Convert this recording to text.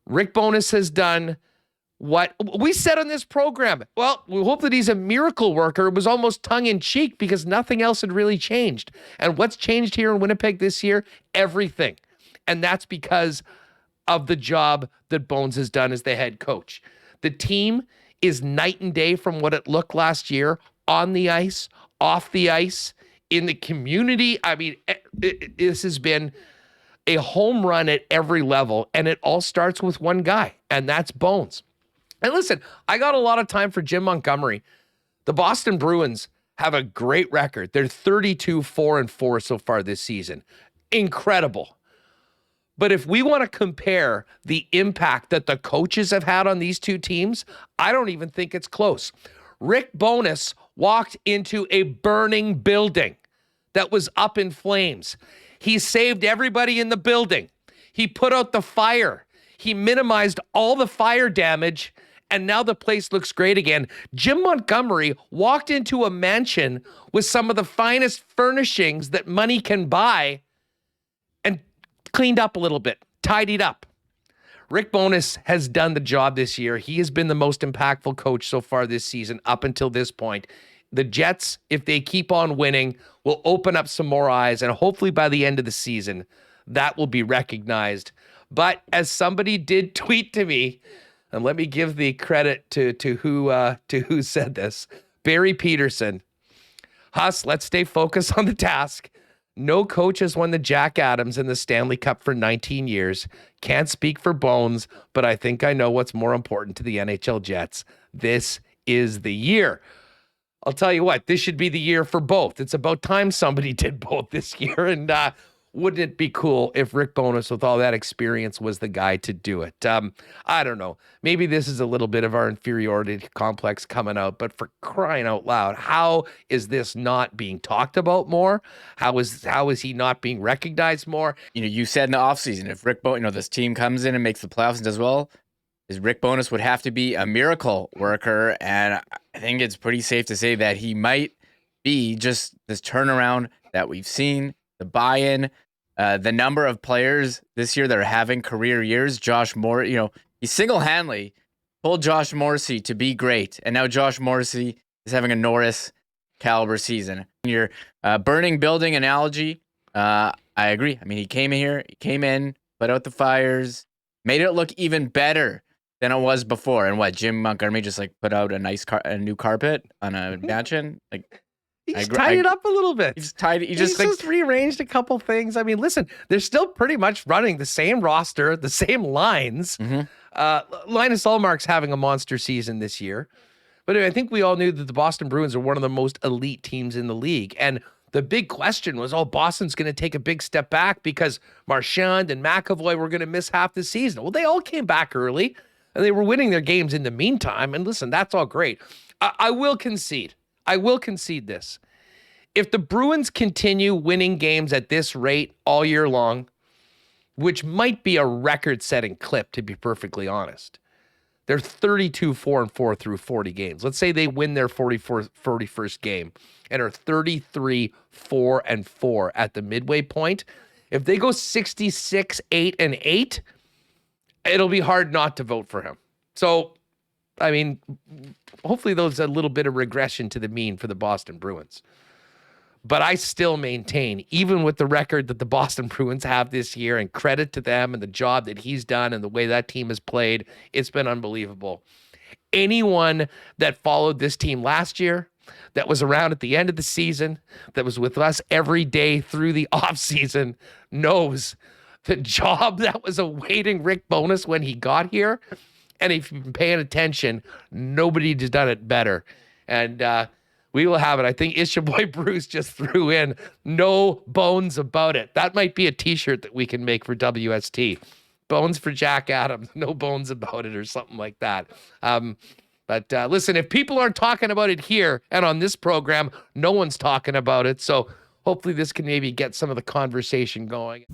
Rick Bowness has done what we said on this program. Well, we hope that he's a miracle worker. It was almost tongue-in-cheek because nothing else had really changed. And what's changed here in Winnipeg this year? Everything. And that's because of the job that Bones has done as the head coach. The team is night and day from what it looked last year on the ice, off the ice, in the community. I mean, this has been a home run at every level, and it all starts with one guy, and that's Bones. And listen, I got a lot of time for Jim Montgomery. The Boston Bruins have a great record. They're 32-4-4 so far this season. Incredible. But if we want to compare the impact that the coaches have had on these two teams, I don't even think it's close. Rick Bowness walked into a burning building that was up in flames. He saved everybody in the building. He put out the fire. He minimized all the fire damage, and now the place looks great again. Jim Montgomery walked into a mansion with some of the finest furnishings that money can buy and cleaned up a little bit, tidied up. Rick Bowness has done the job this year. He has been the most impactful coach so far this season up until this point. The Jets, if they keep on winning, will open up some more eyes, and hopefully by the end of the season, that will be recognized. But as somebody did tweet to me, and let me give the credit to who said this, Barry Peterson. Huss, let's stay focused on the task. No coach has won the Jack Adams and the Stanley Cup for 19 years. Can't speak for Bones, but I think I know what's more important to the NHL Jets. This is the year. I'll tell you what, this should be the year for both. It's about time somebody did both this year, and wouldn't it be cool if Rick Bowness, with all that experience, was the guy to do it? I don't know. Maybe this is a little bit of our inferiority complex coming out, but for crying out loud, how is this not being talked about more? How is he not being recognized more? You know, you said in the offseason, if Rick Bowness, this team comes in and makes the playoffs and does well, is Rick Bowness would have to be a miracle worker, and I think it's pretty safe to say that he might be just this turnaround that we've seen, the buy-in, the number of players this year that are having career years. Josh Moore, he single-handedly pulled Josh Morrissey to be great, and now Josh Morrissey is having a Norris caliber season. Your burning building analogy, I agree. I mean, he came in, put out the fires, made it look even better than it was before. And what, Jim Montgomery just put out a new carpet on a mansion? He's tied it up a little bit. He's tied. He just rearranged a couple things. I mean, listen, they're still pretty much running the same roster, the same lines. Mm-hmm. Linus Ullmark's having a monster season this year. But I think we all knew that the Boston Bruins are one of the most elite teams in the league. And the big question was, Boston's going to take a big step back because Marchand and McAvoy were going to miss half the season. Well, they all came back early, and they were winning their games in the meantime. And listen, that's all great. I will concede this. If the Bruins continue winning games at this rate all year long, which might be a record-setting clip, to be perfectly honest, they're 32-4-4 through 40 games. Let's say they win their 41st game and are 33-4-4 at the midway point. If they go 66-8-8, it'll be hard not to vote for him. So, I mean, hopefully there's a little bit of regression to the mean for the Boston Bruins. But I still maintain, even with the record that the Boston Bruins have this year, and credit to them and the job that he's done and the way that team has played, it's been unbelievable. Anyone that followed this team last year, that was around at the end of the season, that was with us every day through the offseason, knows the job that was awaiting Rick Bowness when he got here. And if you've been paying attention, nobody has done it better. And we will have it. I think Isha Boy Bruce just threw in no bones about it. That might be a t-shirt that we can make for WST. Bones for Jack Adams, no bones about it, or something like that. But listen, if people aren't talking about it here and on this program, no one's talking about it. So hopefully this can maybe get some of the conversation going.